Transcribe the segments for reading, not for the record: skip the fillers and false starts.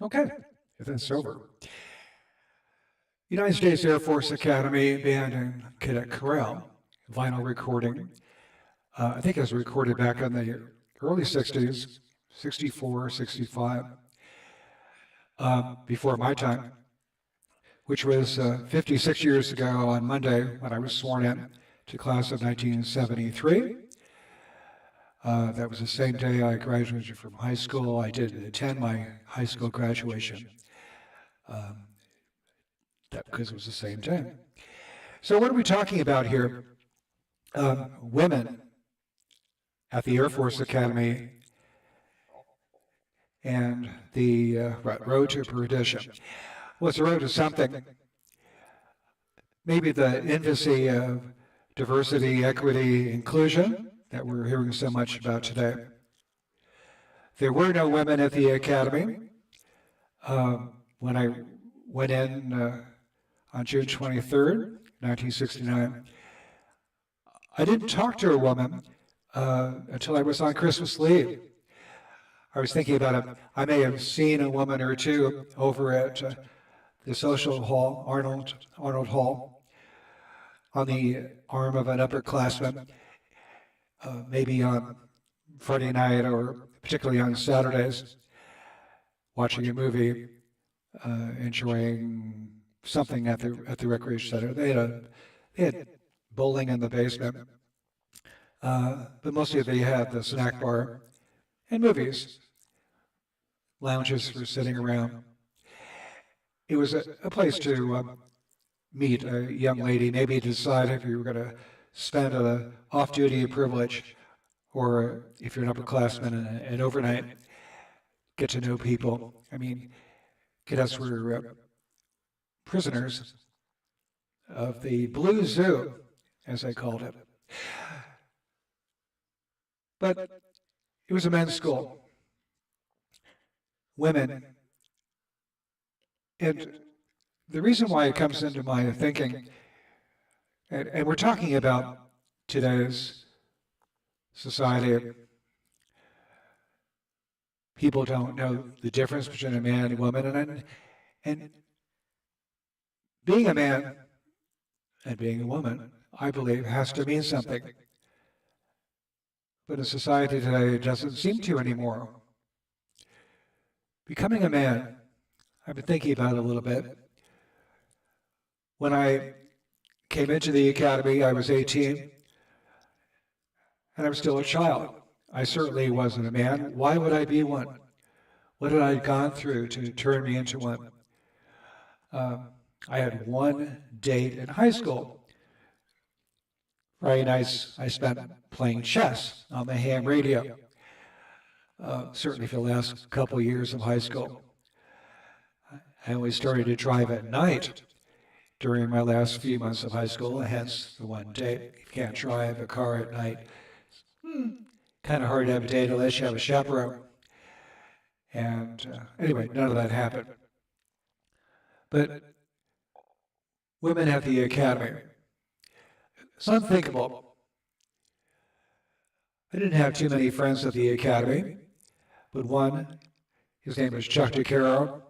Okay, if that's over. United States Air Force Academy Band and Cadet Chorale, vinyl recording. I think it was recorded back in the early 60s, 64, 65, before my time, which was 56 years ago on Monday when I was sworn in to class of 1973. That was the same day I graduated from high school. I did attend my high school graduation. That because it was the same day. So what are we talking about here? Women at the Air Force Academy and the road to perdition. Well, it's a road to something. Maybe the infancy of diversity, equity, inclusion that we're hearing so much about today. There were no women at the academy. When I went in on June 23rd, 1969, I didn't talk to a woman until I was on Christmas leave. I was thinking about it. I may have seen a woman or two over at the social hall, Arnold Hall, on the arm of an upperclassman, maybe on Friday night or particularly on Saturdays, watching a movie, enjoying something at the recreation center. They had bowling in the basement, but mostly they had the snack bar and movies, lounges for sitting around. It was a place to meet a young lady, maybe decide if you were going to spend an off-duty privilege, or if you're an upperclassman, an overnight, get to know people. I mean, cadets were prisoners of the Blue Zoo, as they called it. But it was a men's school. Women. And the reason why it comes into my thinking, and we're talking about today's society, people don't know the difference between a man and a woman, and being a man and being a woman, I believe, has to mean something. But in society today, it doesn't seem to anymore. Becoming a man, I've been thinking about it a little bit. When I came into the academy, I was 18, and I was still a child. I certainly wasn't a man. Why would I be one? What had I gone through to turn me into one? I had one date in high school. Friday nights I spent playing chess on the ham radio, certainly for the last couple of years of high school. I only started to drive at night during my last few months of high school, hence the one date. If you can't drive a car at night, kind of hard to have a date unless you have a chaperone. And anyway, none of that happened. But women at the academy, it's unthinkable. I didn't have too many friends at the academy, but one, his name was Chuck DeCaro,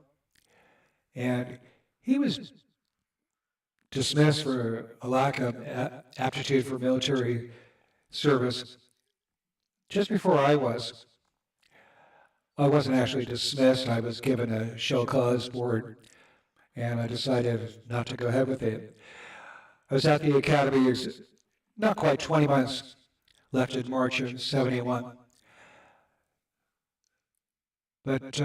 and he was dismissed for a lack of aptitude for military service just before I was. I wasn't actually dismissed. I was given a show cause board, and I decided not to go ahead with it. I was at the academy not quite 20 months left in March of '71. But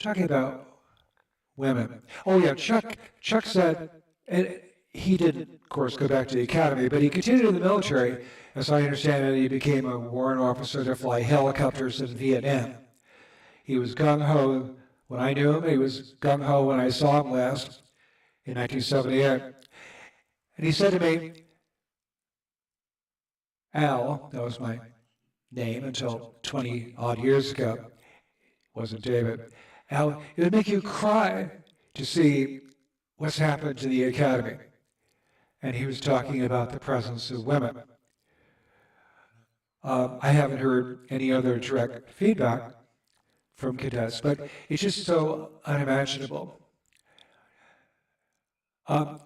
talking about women. Oh yeah, Chuck said, and he didn't, of course, go back to the academy, but he continued in the military. As I understand it, he became a warrant officer to fly helicopters in Vietnam. He was gung-ho when I knew him. He was gung-ho when I saw him last in 1978. And he said to me, Al, that was my name until 20-odd years ago, wasn't David. Al, it would make you cry to see what's happened to the academy. And he was talking about the presence of women. I haven't heard any other direct feedback from cadets, but it's just so unimaginable. Now,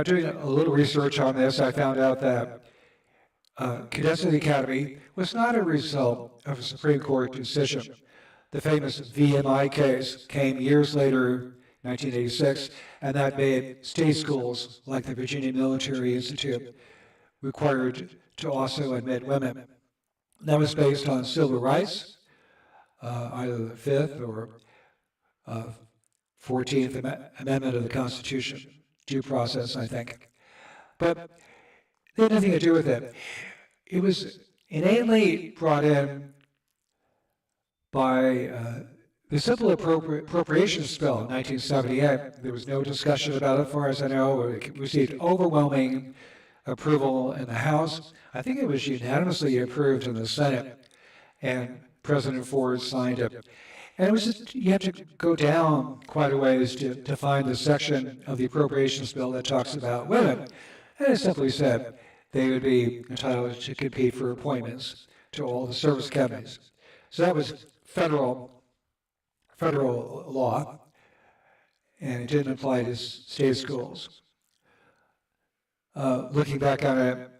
doing a little research on this, I found out that cadets of the academy was not a result of a Supreme Court decision. The famous VMI case came years later, 1986, and that made state schools like the Virginia Military Institute required to also admit women. That was based on civil rights, either the Fifth or 14th Amendment of the Constitution, due process, I think. But they had nothing to do with it. It was innately brought in by the simple appropriations bill in 1978. There was no discussion about it, as far as I know. It received overwhelming approval in the House. I think it was unanimously approved in the Senate, and President Ford signed it. And it was just, you have to go down quite a ways to find the section of the appropriations bill that talks about women. And it simply said they would be entitled to compete for appointments to all the service academies. So that was federal law, and it didn't apply to state schools. Looking back on it,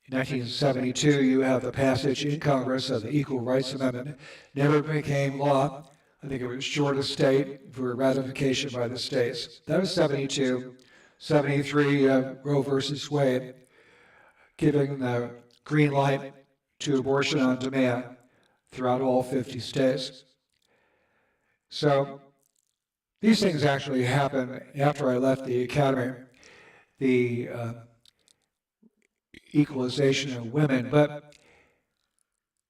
in 1972, you have the passage in Congress of the Equal Rights Amendment. Never became law. I think it was short of state for ratification by the states. That was 72. 73, Roe versus Wade, giving the green light to abortion on demand throughout all 50 states. So these things actually happened after I left the academy, the equalization of women, but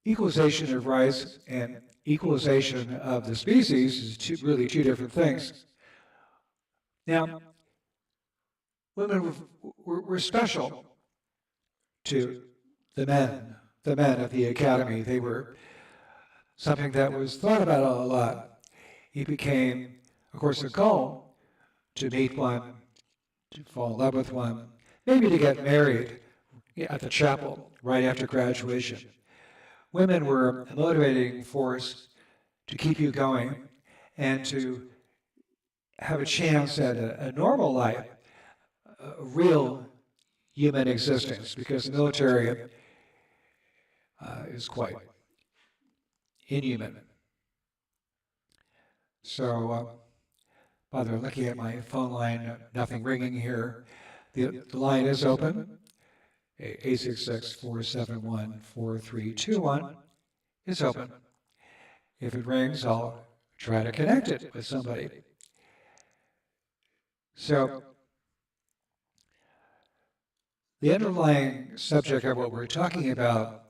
equalization of rights and equalization of the species is really two different things. Now, women were special to the men of the academy. They were something that was thought about a lot. It became, of course, a goal to meet one, to fall in love with one, maybe to get married at the chapel right after graduation. Women were a motivating force to keep you going and to have a chance at a normal life, a real human existence, because the military is quite inhuman. So, by the way, looking at my phone line, nothing ringing here. The line is open. 866-471-4321 is open. If it rings, I'll try to connect it with somebody. So, the underlying subject of what we're talking about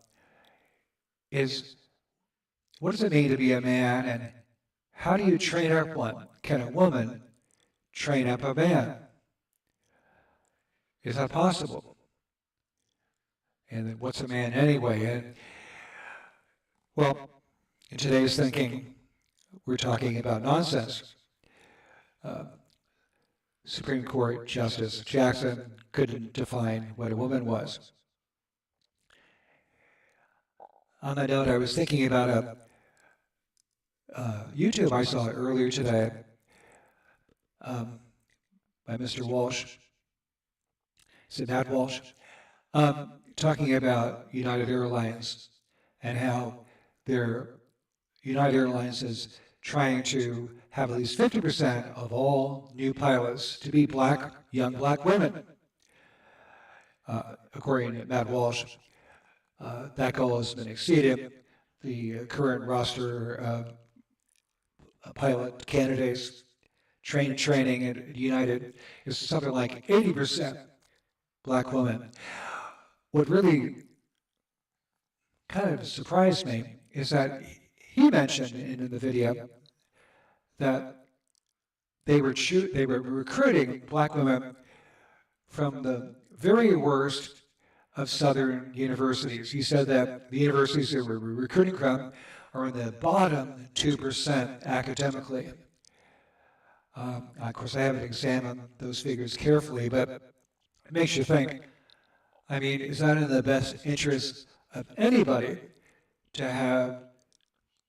is, what does it mean to be a man, and how do you train up one? Can a woman train up a man? Is that possible? And what's a man anyway? And, well, In today's thinking, we're talking about nonsense. Uh, Supreme Court Justice Jackson couldn't define what a woman was. On that note, I was thinking about a YouTube I saw earlier today um, by Mr. Walsh. Is it Matt Walsh? Talking about United Airlines and how United Airlines is trying to have at least 50% of all new pilots to be young black women. According to Matt Walsh, that goal has been exceeded. The current roster of pilot candidates training at United is something like 80% black women. What really kind of surprised me is that he mentioned in the video that they were recruiting black women from the very worst of Southern universities. He said that the universities they were recruiting from are in the bottom 2% academically. Of course, I haven't examined those figures carefully, but it makes you think, I mean, is that in the best interest of anybody to have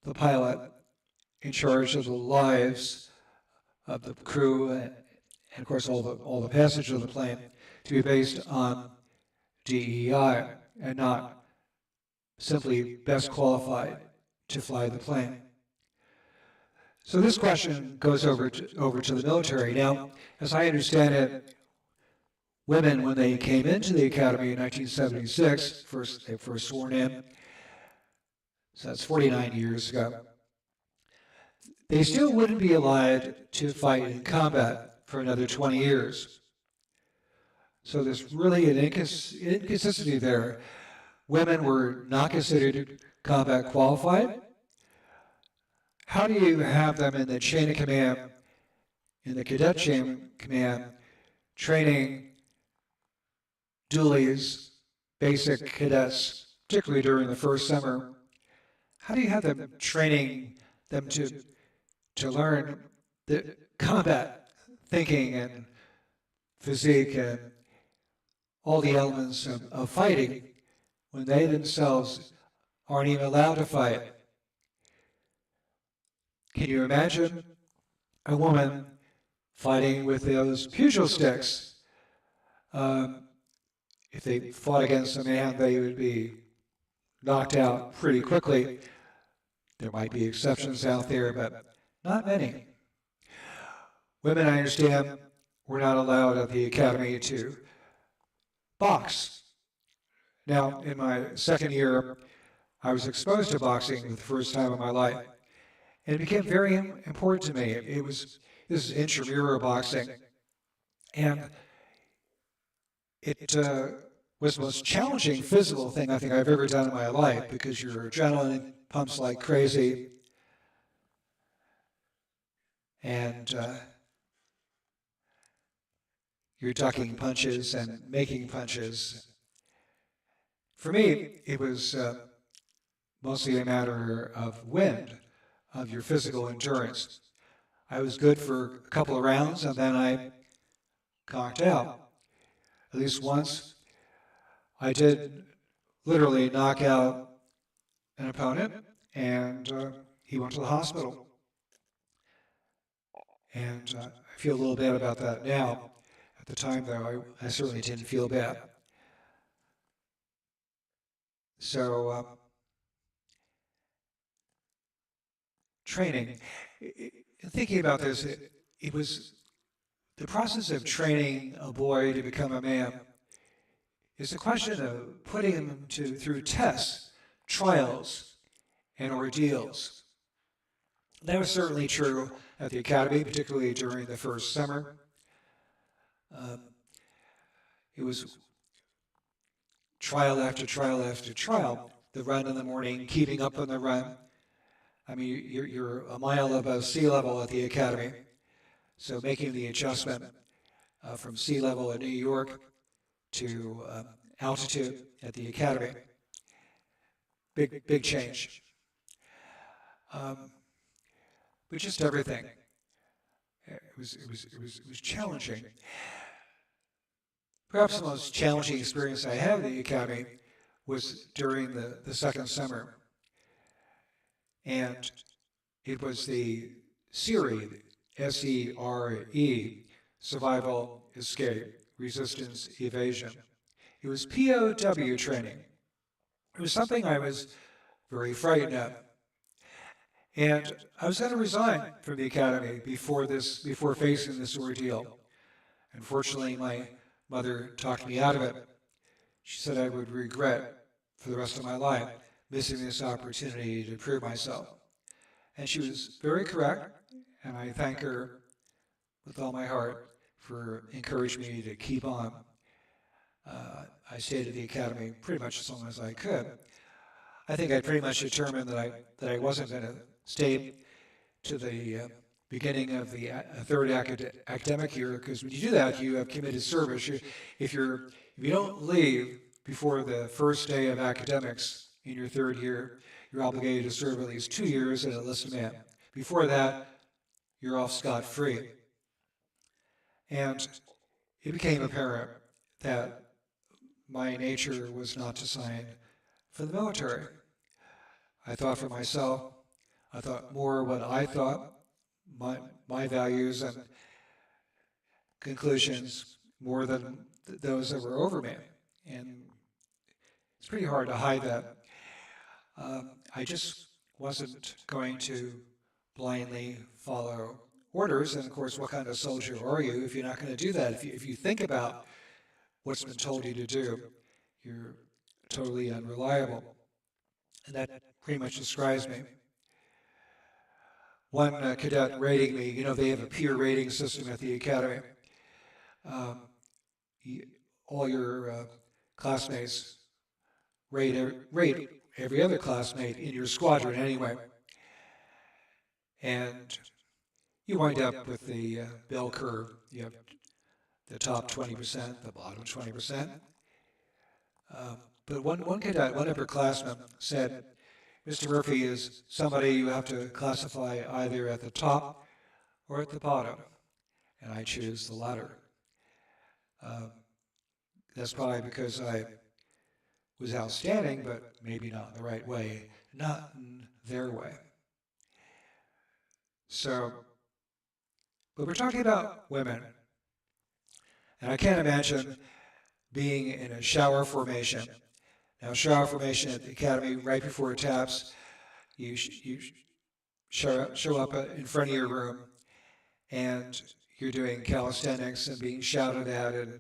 the pilot in charge of the lives of the crew and of course all the passengers of the plane to be based on DEI and not simply best qualified to fly the plane? So this question goes over to the military. Now, as I understand it, women, when they came into the academy in 1976, they first sworn in, so that's 49 years ago, they still wouldn't be allowed to fight in combat for another 20 years. So there's really an inconsistency there. Women were not considered combat qualified. How do you have them in the chain of command, in the cadet chain of command, training doolies, basic cadets, particularly during the first summer? How do you have them training them to learn the combat thinking and physique and all the elements of fighting when they themselves aren't even allowed to fight? Can you imagine a woman fighting with those pugil sticks? If they fought against a man, they would be knocked out pretty quickly. There might be exceptions out there, but not many. Women, I understand, were not allowed at the academy to box. Now, in my second year, I was exposed to boxing for the first time in my life. And it became very important to me. This is intramural boxing. And it was the most challenging physical thing I think I've ever done in my life because your adrenaline pumps like crazy. And you're ducking punches and making punches. For me, it was mostly a matter of wind, of your physical endurance. I was good for a couple of rounds and then I conked out. At least once, I did literally knock out an opponent and he went to the hospital. And I feel a little bad about that now. At the time, though, I certainly didn't feel bad. So, training. Thinking about this, it was the process of training a boy to become a man. It's a question of putting him through tests, trials, and ordeals. That was certainly true at the academy, particularly during the first summer. It was trial after trial after trial. The run in the morning, keeping up on the run. I mean, you're a mile above sea level at the academy, so making the adjustment from sea level in New York to altitude at the academy, big change. um, but just everything. It was challenging. Perhaps the most challenging experience I had at the academy was during the second summer, and it was the SERE, SERE, Survival, Escape, Resistance, Evasion. It was POW training. It was something I was very frightened of. And I was going to resign from the academy before facing this ordeal. Unfortunately, my mother talked me out of it. She said I would regret for the rest of my life missing this opportunity to prove myself. And she was very correct, and I thank her with all my heart for encouraging me to keep on. I stayed at the academy pretty much as long as I could. I think I pretty much determined that I wasn't going to stay to the beginning of the third academic year, because when you do that, you have committed service. If you don't leave before the first day of academics in your third year, you're obligated to serve at least 2 years as a enlisted man. Before that, you're off scot-free. And it became apparent that my nature was not designed for the military. I thought for myself. I thought more what I thought, my values and conclusions, more than those that were over me. And it's pretty hard to hide that. I just wasn't going to blindly follow orders. And of course, what kind of soldier are you if you're not going to do that? If you think about what's been told you to do, you're totally unreliable. And that pretty much describes me. One cadet rating me, they have a peer rating system at the academy. Um, all your classmates rate every other classmate in your squadron anyway. And you wind up with the bell curve. You have the top 20%, the bottom 20%. But one cadet, one upperclassman said, Mr. Murphy is somebody you have to classify either at the top or at the bottom, and I choose the latter. That's probably because I was outstanding, but maybe not in the right way, not in their way. So, but we're talking about women, and I can't imagine being in a shower formation. Now, shower formation at the academy, right before taps, you show up in front of your room, and you're doing calisthenics and being shouted at and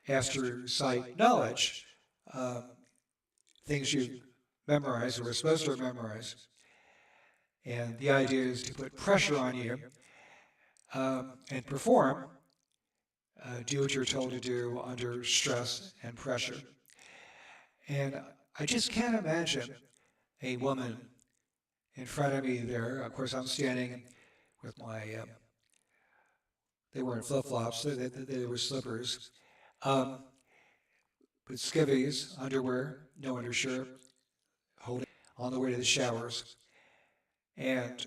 asked to recite knowledge, things you memorized or were supposed to memorize. And the idea is to put pressure on you and perform, do what you're told to do under stress and pressure. And I just can't imagine a woman in front of me there. Of course, I'm standing with my, they weren't flip-flops, they were slippers. But skivvies, underwear, no undershirt, holding on the way to the showers, and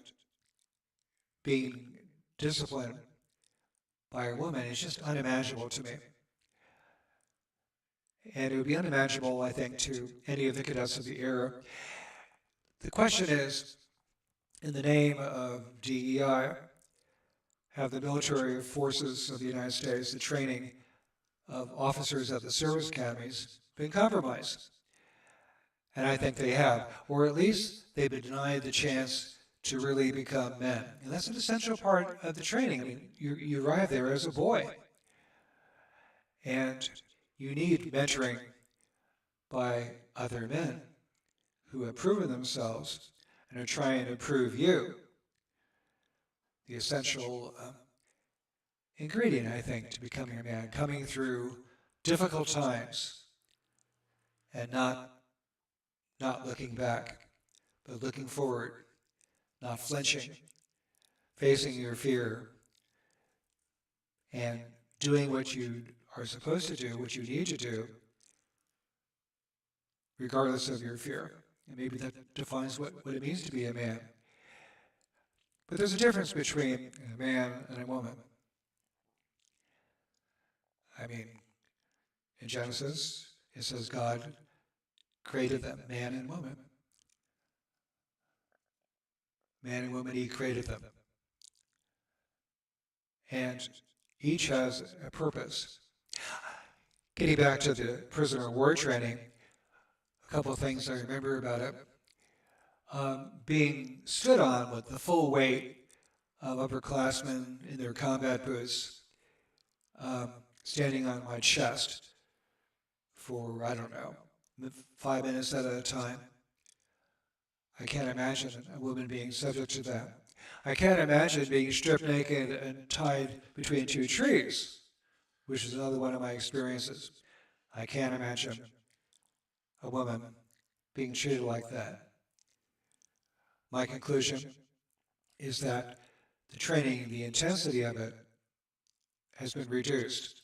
being disciplined by a woman is just unimaginable to me. And it would be unimaginable, I think, to any of the cadets of the era. The question is, in the name of DEI, have the military forces of the United States, the training of officers at the service academies, been compromised? And I think they have, or at least they've been denied the chance to really become men. And that's an essential part of the training. I mean, you arrive there as a boy, and you need mentoring by other men who have proven themselves and are trying to prove you. The essential ingredient, I think, to becoming a man, coming through difficult times and not looking back, but looking forward, not flinching, facing your fear, and doing what you are supposed to do, what you need to do, regardless of your fear. And maybe that defines what it means to be a man. But there's a difference between a man and a woman. I mean, in Genesis, it says God created them, man and woman. Man and woman, he created them. And each has a purpose. Getting back to the prisoner of war training, a couple of things I remember about it. Being stood on with the full weight of upperclassmen in their combat boots, standing on my chest for, I don't know, 5 minutes at a time. I can't imagine a woman being subject to that. I can't imagine being stripped naked and tied between two trees, which is another one of my experiences. I can't imagine a woman being treated like that. My conclusion is that the training, the intensity of it, has been reduced.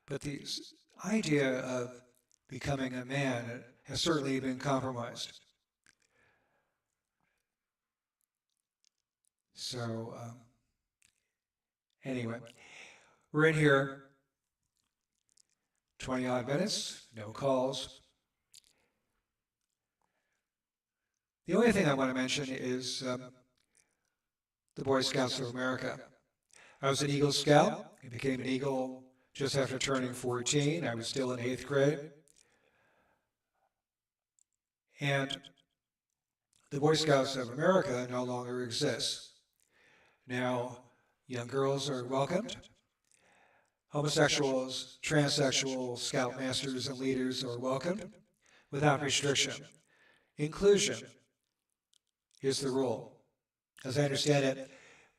But the idea of becoming a man has certainly been compromised. So, anyway, we're in here 20 odd minutes, no calls. The only thing I want to mention is the Boy Scouts of America. I was an Eagle Scout. I became an Eagle just after turning 14. I was still in 8th grade. And the Boy Scouts of America no longer exists. Now, young girls are welcomed. Homosexuals, transsexual scoutmasters and leaders are welcomed without restriction. Inclusion is the rule. As I understand it,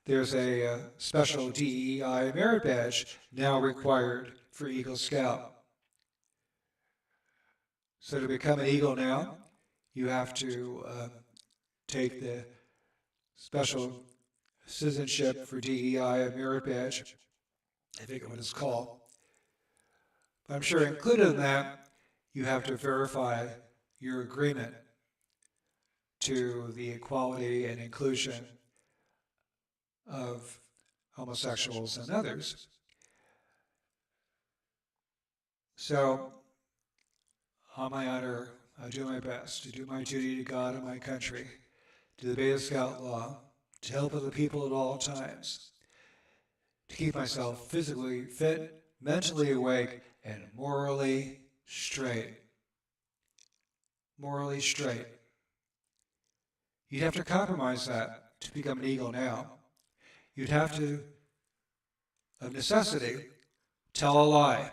there's a special DEI merit badge now required for Eagle Scout. So to become an Eagle now, you have to take the special citizenship for DEI merit badge. I forget what it's called. But I'm sure included in that, you have to verify your agreement to the equality and inclusion of homosexuals and others. So, on my honor, I do my best to do my duty to God and my country, to obey the Scout law, to help other people at all times, to keep myself physically fit, mentally awake, and morally straight. Morally straight. You'd have to compromise that to become an Eagle now. You'd have to, of necessity, tell a lie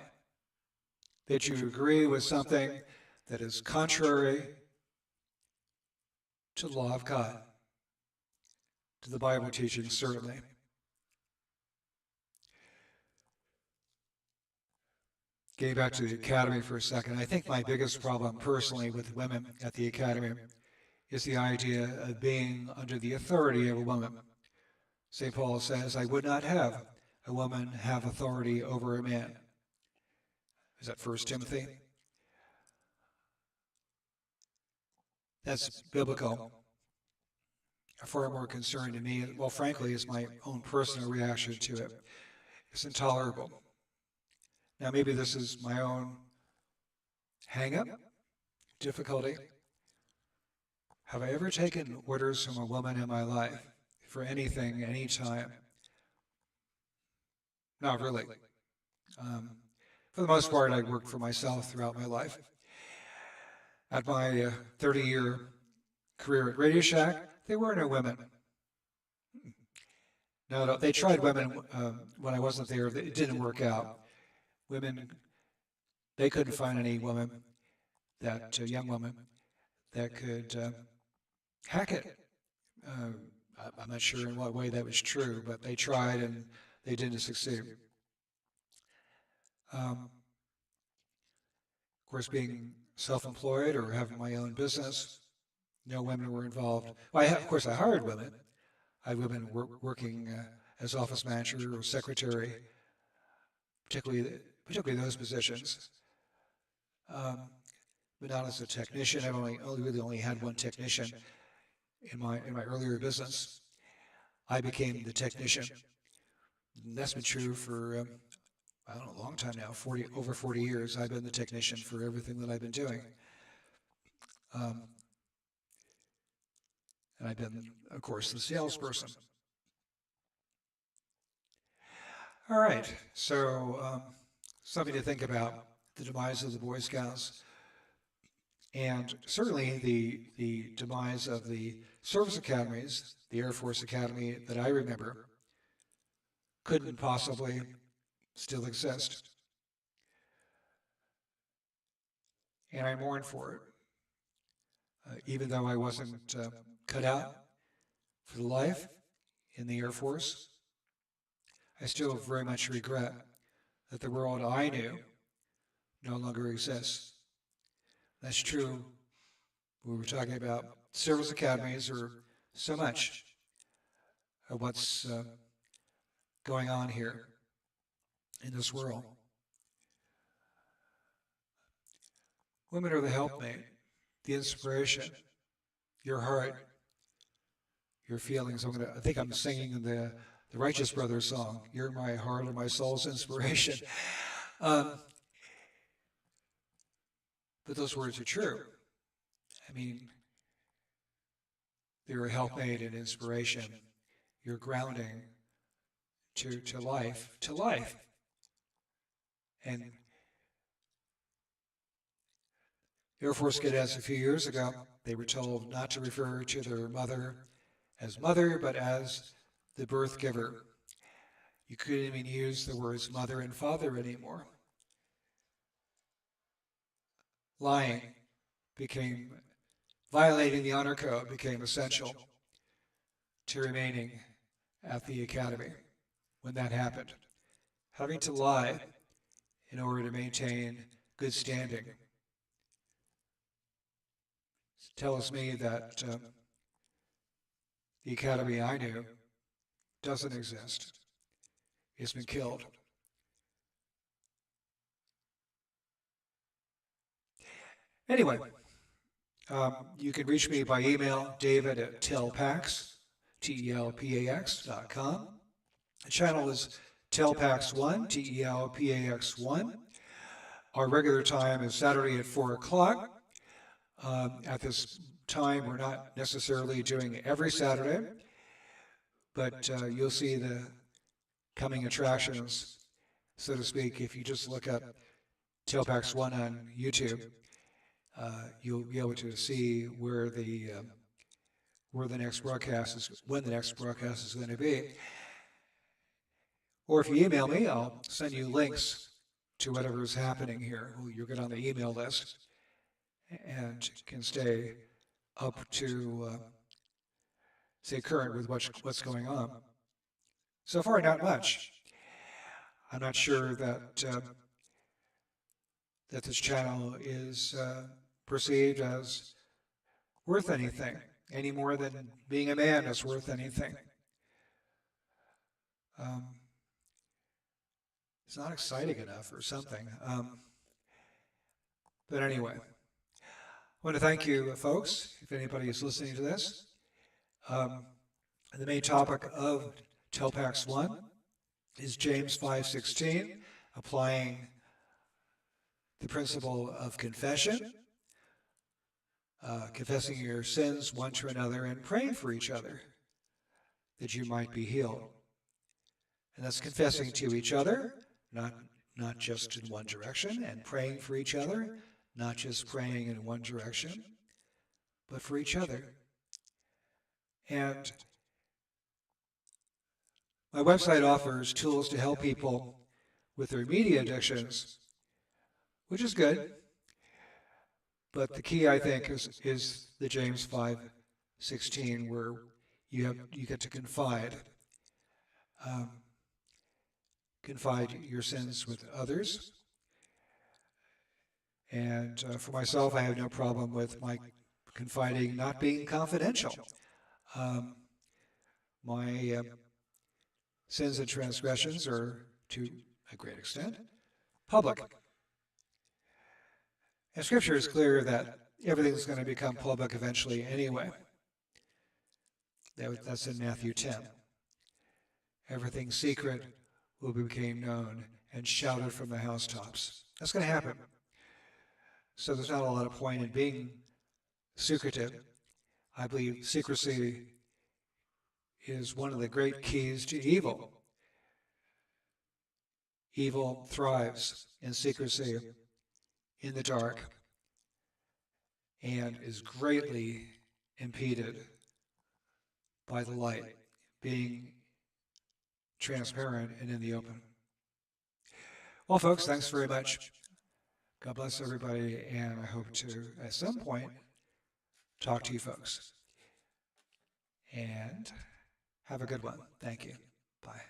that you agree with something that is contrary to the law of God, to the Bible teaching, certainly. Getting back to the academy for a second, I think my biggest problem personally with women at the academy is the idea of being under the authority of a woman. St. Paul says, I would not have a woman have authority over a man. Is that 1 Timothy? That's biblical. Far more concerning to me, well, frankly, is my own personal reaction to it. It's intolerable. Now, maybe this is my own hang-up, difficulty. Have I ever taken orders from a woman in my life for anything, anytime? Not really. For the most part, I worked for myself throughout my life. At my 30-year career at Radio Shack, there were no women. No, they tried women when I wasn't there. It didn't work out. Women, they couldn't find any woman, that young woman, that could hack it. I'm not sure in what way that was true, but they tried and they didn't succeed. Of course, being self-employed or having my own business, no women were involved. Well, of course, I hired women. I had women working as office manager or secretary, particularly those positions. But not as a technician. I've really only had one technician in my earlier business. I became the technician. And that's been true for, I don't know, a long time now, over 40 years. I've been the technician for everything that I've been doing. And I've been, of course, the salesperson. All right, so something to think about, the demise of the Boy Scouts, and certainly the demise of the service academies, the Air Force Academy that I remember, couldn't possibly still exist. And I mourn for it. Even though I wasn't cut out for the life in the Air Force, I still very much regret that the world I knew no longer exists. That's true. We were talking about service academies, or so much of what's going on here in this world. Women are the helpmate, the inspiration, your heart, your feelings. I think I'm singing the Righteous Brothers song, "You're my heart and my soul's inspiration." But those words are true. I mean, they're a helpmate and inspiration. You're grounding to life, And Air Force cadets a few years ago, they were told not to refer to their mother as mother, but as the birth giver. You couldn't even use the words mother and father anymore. Lying violating the honor code became essential to remaining at the academy when that happened. Having to lie in order to maintain good standing tells me that the academy I knew doesn't exist. It's been killed. Anyway, you can reach me by email, david@telpax, telpax.com. The channel is telpax1, telpax1. Our regular time is Saturday at 4 o'clock. At this time, we're not necessarily doing every Saturday, but you'll see the coming attractions, so to speak. If you just look up Telpax1 on YouTube, you'll be able to see where the next broadcast is, when the next broadcast is going to be. Or if you email me, I'll send you links to whatever is happening here. You'll get on the email list and can stay up to stay current with what's going on. So far, not much. I'm not sure that that this channel is perceived as worth anything, any more than being a man is worth anything. It's not exciting enough or something. But anyway, I want to thank you, folks, if anybody is listening to this. The main topic of Telpax 1 is James 5:16, applying the principle of confession, confessing your sins one to another and praying for each other that you might be healed. And that's confessing to each other, not just in one direction, and praying for each other, not just praying in one direction, but for each other. And my website offers tools to help people with their media addictions, which is good. But the key, I think, is the James 5:16, where you get to confide your sins with others. And for myself, I have no problem with my confiding not being confidential. My sins and transgressions are, to a great extent, public. And Scripture is clear that everything's going to become public eventually anyway. That's in Matthew 10. everything secret will become known and shouted from the housetops. That's going to happen. So there's not a lot of point in being secretive. I believe secrecy is one of the great keys to evil. Evil thrives in secrecy, in the dark, and is greatly impeded by the light, being transparent and in the open. Well, folks, thanks very much. God bless everybody, and I hope to, at some point, talk to you folks. And have a good one. Thank you. Bye.